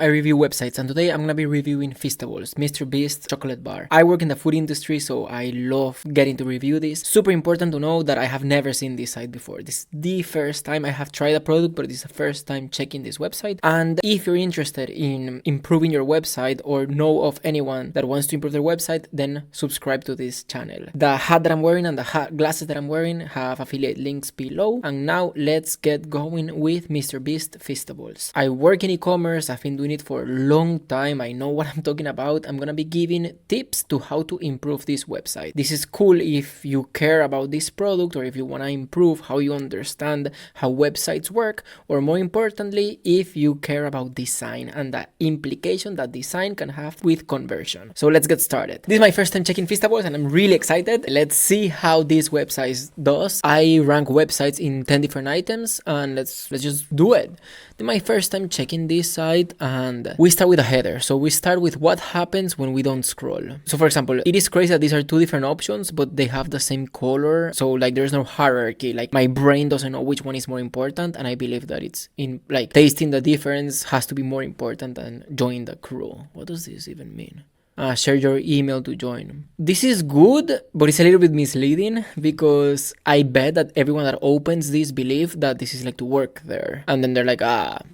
I review websites, and today I'm gonna be reviewing Feastables, MrBeast chocolate bar. I work in the food industry, so I love getting to review this. Super important to know that I have never seen this site before. This is the first time I have tried a product, but it's the first time checking this website. And if you're interested in improving your website or know of anyone that wants to improve their website, then subscribe to this channel. The hat that I'm wearing and the glasses that I'm wearing have affiliate links below. And now let's get going with MrBeast Feastables. I work in e-commerce. I've been doing it for a long time. I know what I'm talking about. I'm gonna be giving tips to how to improve this website. This is cool if you care about this product or if you wanna improve how you understand how websites work, or more importantly, if you care about design and the implication that design can have with conversion. So let's get started. This is my first time checking Feastables and I'm really excited. Let's see how this website does. I rank websites in 10 different items and let's just do it. This is my first time checking this site, and we start with a header. So we start with what happens when we don't scroll. So for example, it is crazy that these are two different options, but they have the same color. So like there's no hierarchy. Like my brain doesn't know which one is more important, and I believe that it's in like tasting the difference has to be more important than join the crew. What does this even mean? Share your email to join. This is good, but it's a little bit misleading because I bet that everyone that opens this believe that this is like to work there. And then they're like,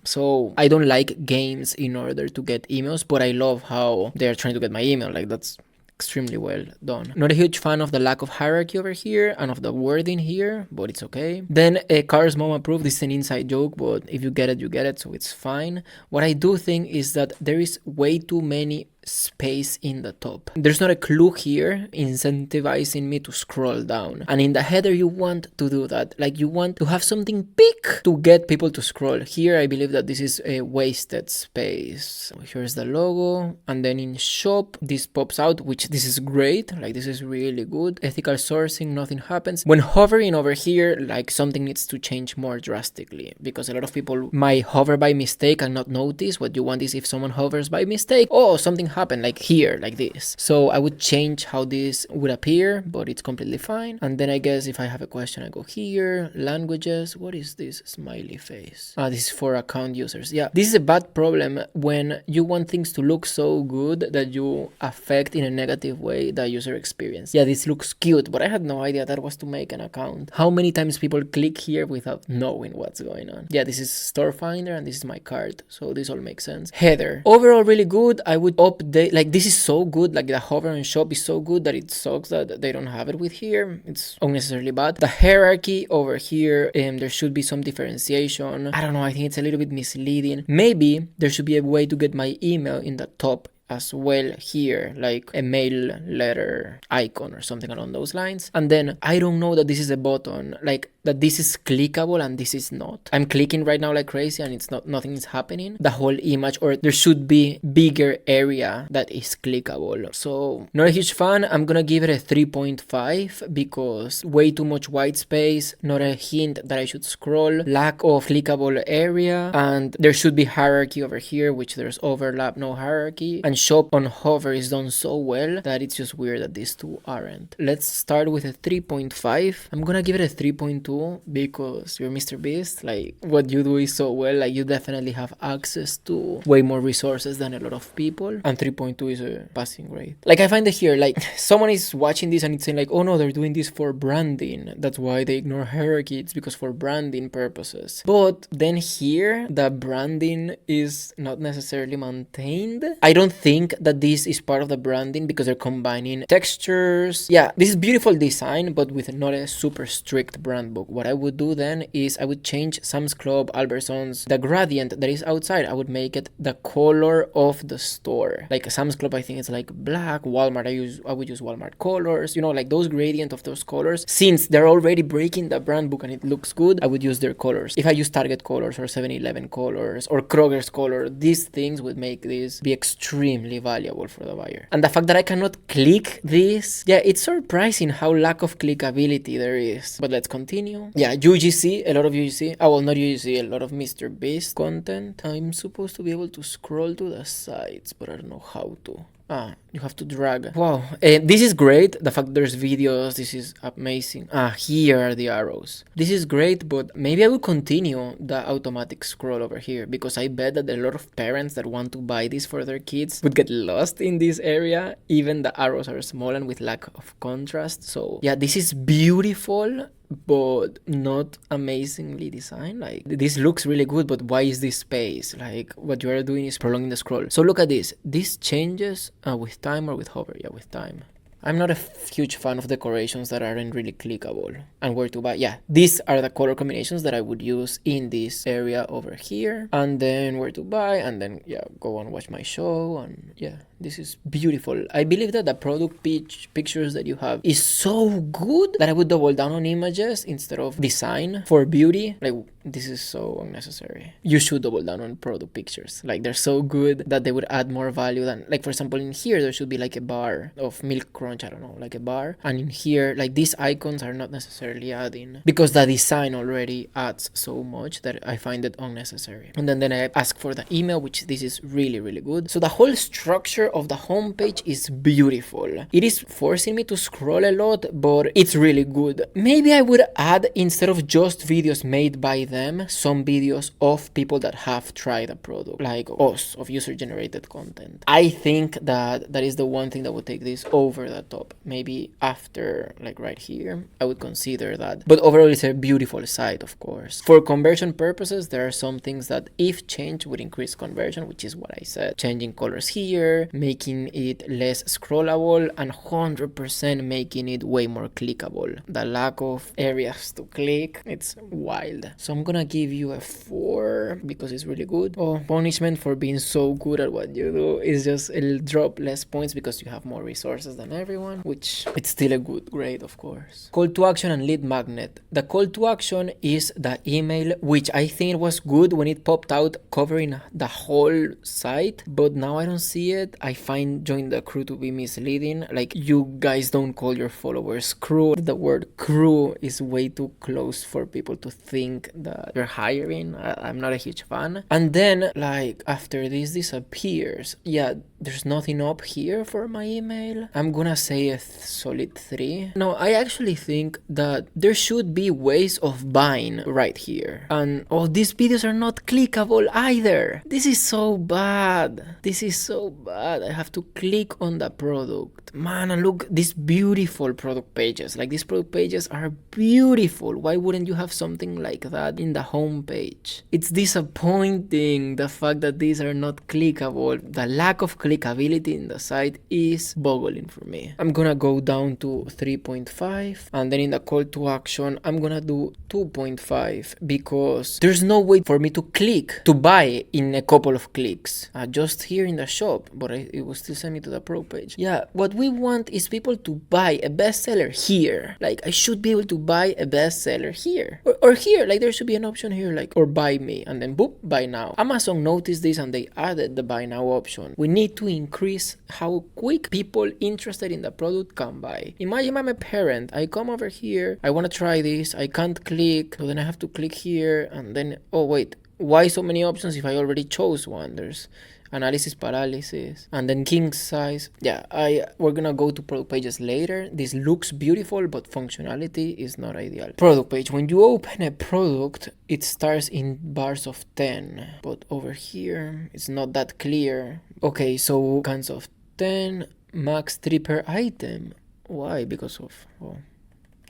so I don't like games in order to get emails, but I love how they're trying to get my email. Like that's extremely well done. Not a huge fan of the lack of hierarchy over here and of the wording here, but it's okay. Then Cars Mom approved. This is an inside joke, but if you get it, you get it, so it's fine. What I do think is that there is way too many space in the top. There's not a clue here incentivizing me to scroll down, and in the header you want to do that. Like you want to have something big to get people to scroll. Here I believe that this is a wasted space. So here's the logo, and then in shop this pops out, which this is great. Like this is really good. Ethical sourcing, nothing happens. When hovering over here, like something needs to change more drastically, because a lot of people might hover by mistake and not notice. What you want is if someone hovers by mistake, oh, something happen like here, like this. So I would change how this would appear, but it's completely fine. And then I guess if I have a question, I go here, languages. What is this smiley face? This is for account users. Yeah, this is a bad problem when you want things to look so good that you affect in a negative way the user experience. Yeah, this looks cute, but I had no idea that was to make an account. How many times people click here without knowing what's going on? Yeah, this is store finder and this is my cart, so this all makes sense. Header, overall really good. I would update, like this is so good, like the hover and shop is so good that it sucks that they don't have it with here. It's unnecessarily bad. The hierarchy over here, there should be some differentiation. I don't know, I think it's a little bit misleading. Maybe there should be a way to get my email in the top as well here, like a mail letter icon or something along those lines. And then I don't know that this is a button, like that this is clickable and this is not. I'm clicking right now like crazy and it's not, nothing is happening. The whole image, or there should be bigger area that is clickable. So not a huge fan. I'm gonna give it a 3.5 because way too much white space, not a hint that I should scroll, lack of clickable area, and there should be hierarchy over here, which there's overlap, no hierarchy. And shop on hover is done so well that it's just weird that these two aren't. Let's start with a 3.5. I'm gonna give it a 3.2 because you're MrBeast. Like what you do is so well. Like you definitely have access to way more resources than a lot of people. And 3.2 is a passing grade. Like I find it here, like someone is watching this and it's saying like, oh no, they're doing this for branding. That's why they ignore hierarchy. It's because for branding purposes. But then here, the branding is not necessarily maintained. I don't think that this is part of the branding because they're combining textures. Yeah, this is beautiful design, but with not a super strict brand book. What I would do then is I would change Sam's Club, Albertsons, the gradient that is outside. I would make it the color of the store. Like Sam's Club, I think it's like black. Walmart, I would use Walmart colors. You know, like those gradient of those colors. Since they're already breaking the brand book and it looks good, I would use their colors. If I use Target colors or 7-Eleven colors or Kroger's color, these things would make this be extremely valuable for the buyer. And the fact that I cannot click this, yeah, it's surprising how lack of clickability there is. But let's continue. Yeah, UGC, a lot of UGC. Oh, well, not UGC, a lot of MrBeast content. I'm supposed to be able to scroll to the sites, but I don't know how to. You have to drag. Wow, this is great. The fact there's videos, this is amazing. Here are the arrows. This is great, but maybe I will continue the automatic scroll over here, because I bet that a lot of parents that want to buy this for their kids would get lost in this area. Even the arrows are small and with lack of contrast. So yeah, this is beautiful, but not amazingly designed. Like, this looks really good, but why is this space? Like, what you are doing is prolonging the scroll. So look at this. This changes with time or with hover. Yeah, with time. I'm not a huge fan of decorations that aren't really clickable. And where to buy. Yeah, these are the color combinations that I would use in this area over here. And then where to buy, and then yeah, go and watch my show. And yeah, this is beautiful. I believe that the product pictures that you have is so good that I would double down on images instead of design for beauty. Like, this is so unnecessary. You should double down on product pictures. Like, they're so good that they would add more value than, like, for example, in here there should be like a bar of milk crunch, I don't know, like a bar. And in here, like, these icons are not necessarily adding, because the design already adds so much that I find it unnecessary. And then I ask for the email, which this is really, really good. So the whole structure of the homepage is beautiful. It is forcing me to scroll a lot, but it's really good. Maybe I would add, instead of just videos made by them, some videos of people that have tried a product, like us, of user-generated content. I think that that is the one thing that would take this over the top. Maybe after, like right here, I would consider that. But overall, it's a beautiful site, of course. For conversion purposes, there are some things that, if changed, would increase conversion, which is what I said. Changing colors here, making it less scrollable, and 100% making it way more clickable. The lack of areas to click, it's wild. So I'm gonna give you a 4 because it's really good. Oh, punishment for being so good at what you do is just it'll drop less points because you have more resources than everyone, which it's still a good grade, of course. Call to action and lead magnet. The call to action is the email, which I think it was good when it popped out covering the whole site, but now I don't see it. I find join the crew to be misleading. Like, you guys don't call your followers crew. The word crew is way too close for people to think that you're hiring. I'm not a huge fan. And then, like, after this disappears, yeah, there's nothing up here for my email. I'm gonna say a solid 3. No, I actually think that there should be ways of buying right here. And oh, these videos are not clickable either. This is so bad. This is so bad. I have to click on the product. Man, and look, these beautiful product pages. Like, these product pages are beautiful. Why wouldn't you have something like that in the homepage? It's disappointing, the fact that these are not clickable. The lack of clickability in the site is boggling for me. I'm gonna go down to 3.5, and then in the call to action, I'm gonna do 2.5 because there's no way for me to click to buy in a couple of clicks. Just here in the shop, but it will still send me to the pro page. Yeah, what we want is people to buy a bestseller here. Like, I should be able to buy a bestseller here. Or here, like, there should be an option here, like, or buy me, and then boop, buy now. Amazon noticed this and they added the buy now option. We need to increase how quick people interested in the product can buy. Imagine I'm a parent. I come over here, I want to try this, I can't click, so then I have to click here, and then, oh wait, why so many options if I already chose one? There's analysis paralysis, and then king size. Yeah, we're gonna go to product pages later. This looks beautiful, but functionality is not ideal. Product page, when you open a product, it starts in bars of 10, but over here it's not that clear. Okay, so cans of 10, max 3 per item. Why? Because of, oh,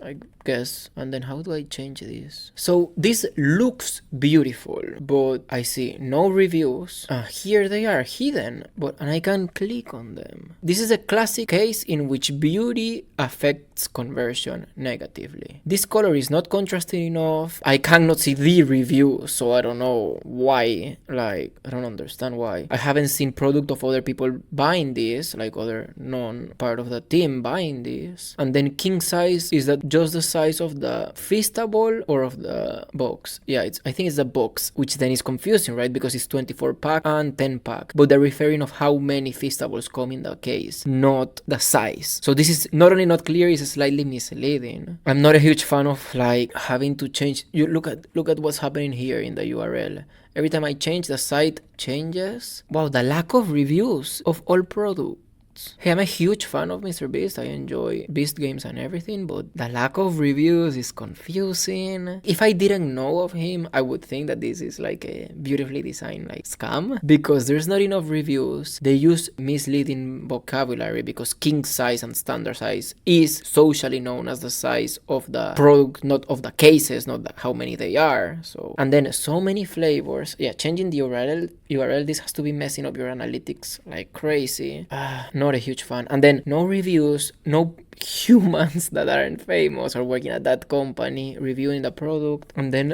I guess. And then how do I change this? So this looks beautiful, but I see no reviews. Here they are hidden, and I can't click on them. This is a classic case in which beauty affects conversion negatively. This color is not contrasting enough. I cannot see the review, so I don't know why. Like, I don't understand why. I haven't seen product of other people buying this, like other non-part of the team buying this. And then king size, is that just the size of the Feastable or of the box? Yeah, I think it's the box, which then is confusing, right? Because it's 24 pack and 10 pack, but they're referring of how many Feastables come in the case, not the size. So this is not only not clear, it's slightly misleading. I'm not a huge fan of like having to change. You look at what's happening here in the URL. Every time I change, the site changes. Wow, the lack of reviews of all products. products. Hey, I'm a huge fan of MrBeast. I enjoy Beast games and everything, but the lack of reviews is confusing. If I didn't know of him, I would think that this is like a beautifully designed like scam, because there's not enough reviews. They use misleading vocabulary because king size and standard size is socially known as the size of the product, not of the cases, not how many they are. So, and then so many flavors. Yeah, changing the URL, this has to be messing up your analytics like crazy. Not a huge fan. And then no reviews, no humans that aren't famous or working at that company reviewing the product, and then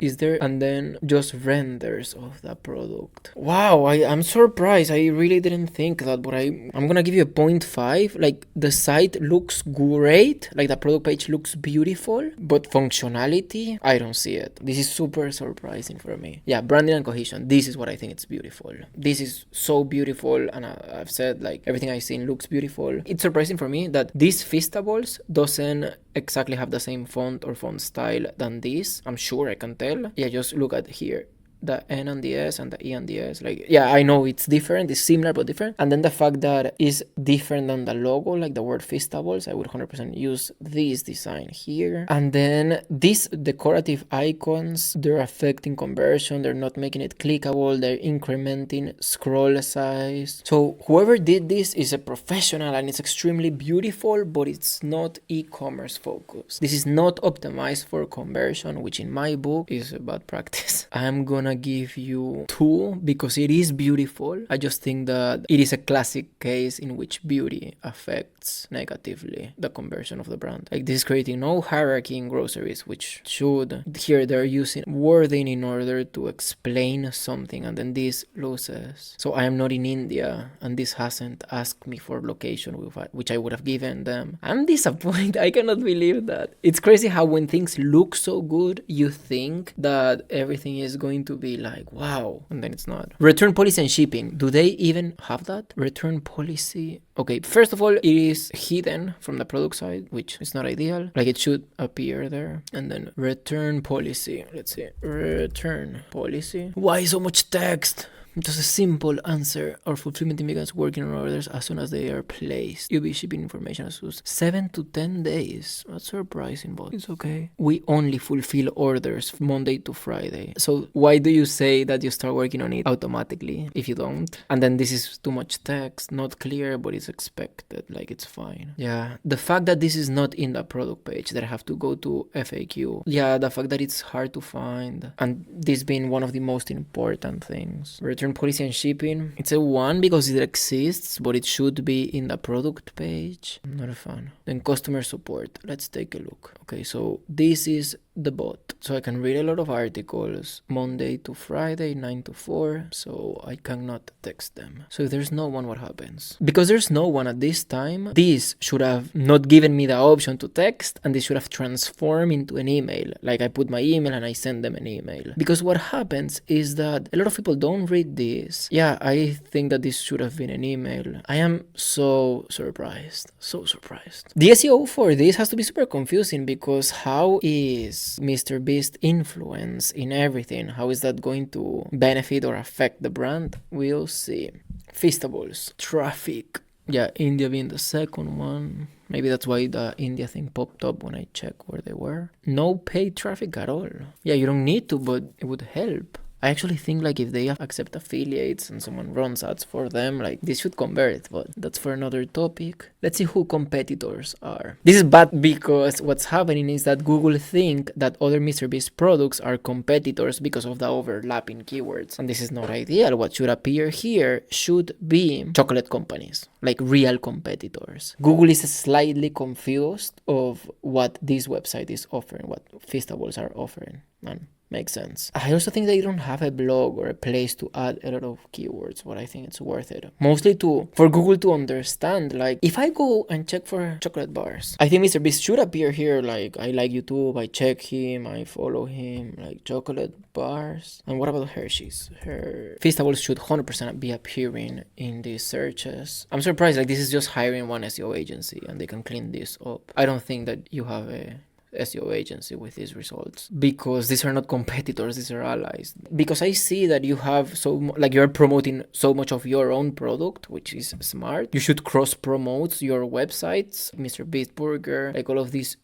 just renders of the product. Wow, I'm surprised. I really didn't think that, but I'm gonna give you a 0.5. Like, the site looks great, like the product page looks beautiful, but functionality, I don't see it. This is super surprising for me. Yeah, branding and cohesion, this is what I think it's beautiful. This is so beautiful, and I've said like everything I've seen looks beautiful. It's surprising for me that this Feastables doesn't exactly have the same font or font style than this. I'm sure I can tell. Yeah, just look at here. The N and the S and the E and the S, like, yeah, I know it's different, it's similar but different. And then the fact that it's different than the logo, like the word Feastables, I would 100% use this design here. And then these decorative icons, they're affecting conversion, they're not making it clickable, they're incrementing scroll size. So whoever did this is a professional and it's extremely beautiful, but it's not e-commerce focused. This is not optimized for conversion, which in my book is a bad practice. I'm gonna give you 2 because it is beautiful. I just think that it is a classic case in which beauty affects negatively the conversion of the brand. Like, this is creating no hierarchy in groceries, which should. Here they're using wording in order to explain something, and then this loses. So I am not in India, and this hasn't asked me for location, which I would have given them. I'm disappointed. I cannot believe that. It's crazy how when things look so good, you think that everything is going to be like, wow, and then it's not. Return policy and shipping, do they even have that? Return policy, okay, first of all, it is hidden from the product side, which is not ideal. Like, it should appear there. And then return policy, let's see, return policy. Why so much text? Just a simple answer. Our fulfillment team begins working on orders as soon as they are placed. You'll be shipping information as soon as 7 to 10 days. That's surprising, but it's okay. We only fulfill orders Monday to Friday. So why do you say that you start working on it automatically if you don't? And then this is too much text, not clear, but it's expected. Like, it's fine. Yeah. The fact that this is not in the product page, that I have to go to FAQ. Yeah, the fact that it's hard to find. And this being one of the most important things. Return policy and shipping, it's a 1 because it exists, but it should be in the product page. I'm not a fan. Then customer support, let's take a look. Okay, so this is the bot, so I can read a lot of articles Monday to Friday 9 to 4, so I cannot text them. So if there's no one, what happens? Because there's no one at this time, this should have not given me the option to text, and this should have transformed into an email. Like, I put my email and I send them an email. Because what happens is that a lot of people don't read this. Yeah, I think that this should have been an email. I am so surprised. So surprised. The SEO for this has to be super confusing, because how is MrBeast influence in everything? How is that going to benefit or affect the brand? We'll see. Feastables, traffic. Yeah, India being the second one. Maybe that's why the India thing popped up when I checked where they were. No paid traffic at all. Yeah, you don't need to, but it would help. I actually think, like, if they accept affiliates and someone runs ads for them, like, this should convert, but that's for another topic. Let's see who competitors are. This is bad because what's happening is that Google think that other MrBeast products are competitors because of the overlapping keywords, and this is not ideal. What should appear here should be chocolate companies, like real competitors. Google is slightly confused of what this website is offering, what Feastables are offering, man. Makes sense. I also think they don't have a blog or a place to add a lot of keywords, but I think it's worth it. Mostly for Google to understand, like, if I go and check for chocolate bars, I think MrBeast should appear here, like, I like YouTube, I check him, I follow him, like, chocolate bars. And what about Hershey's? Feastables should 100% be appearing in these searches. I'm surprised, like, this is just hiring one SEO agency and they can clean this up. I don't think that you have a SEO agency with these results, because these are not competitors, these are allies. Because I see that you have like you're promoting so much of your own product, which is smart. You should cross promote your websites, MrBeast Burger, like all of these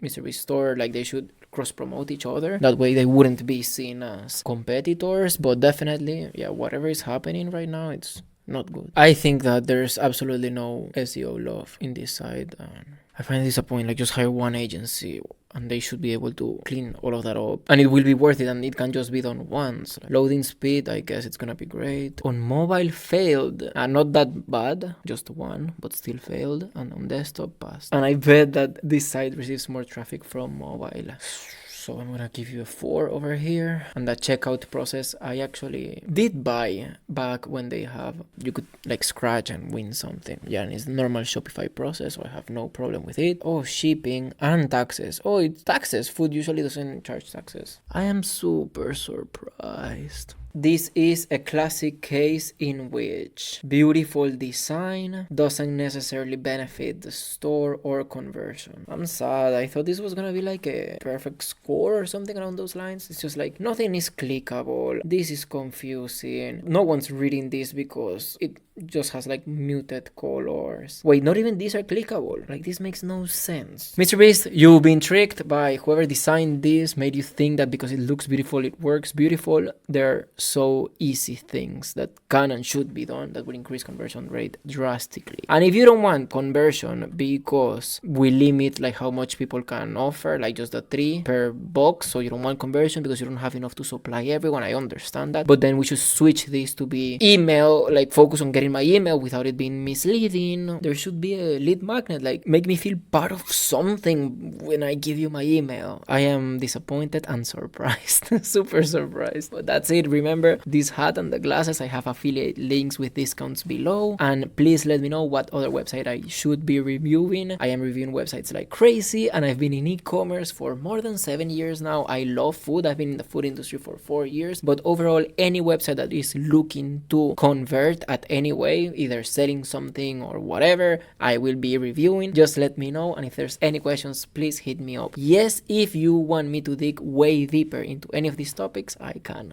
MrBeast Store, like they should cross promote each other. That way they wouldn't be seen as competitors. But definitely, yeah, whatever is happening right now, it's not good. I think that there's absolutely no SEO love in this side, and I find it disappointing. Like, just hire one agency and they should be able to clean all of that up, and it will be worth it, and it can just be done once. Loading speed, I guess it's gonna be great. On mobile, failed, not that bad, just one, but still failed. And on desktop, passed. And I bet that this site receives more traffic from mobile. So I'm gonna give you a 4 over here. And the checkout process, I actually did buy back when you could like scratch and win something. Yeah, and it's the normal Shopify process, so I have no problem with it. Oh, shipping and taxes. Oh, it's taxes. Food usually doesn't charge taxes. I am super surprised. This is a classic case in which beautiful design doesn't necessarily benefit the store or conversion. I'm sad. I thought this was gonna be like a perfect score or something along those lines. It's just like nothing is clickable. This is confusing. No one's reading this because it just has like muted colors. Wait, not even these are clickable. Like, this makes no sense. MrBeast, you've been tricked by whoever designed this, made you think that because it looks beautiful, it works beautiful. They're so easy things that can and should be done that would increase conversion rate drastically. And if you don't want conversion because we limit like how much people can offer, like just the 3 per box, so you don't want conversion because you don't have enough to supply everyone, I understand that. But then we should switch this to be email, like focus on getting my email without it being misleading. There should be a lead magnet, like make me feel part of something when I give you my email. I am disappointed and surprised. Super surprised. But that's it. Remember, this hat and the glasses, I have affiliate links with discounts below. And please let me know what other website I should be reviewing. I am reviewing websites like crazy, and I've been in e-commerce for more than 7 years now. I love food. I've been in the food industry for 4 years. But overall, any website that is looking to convert at any way, either selling something or whatever, I will be reviewing. Just let me know, and if there's any questions, please hit me up. Yes, if you want me to dig way deeper into any of these topics, I can.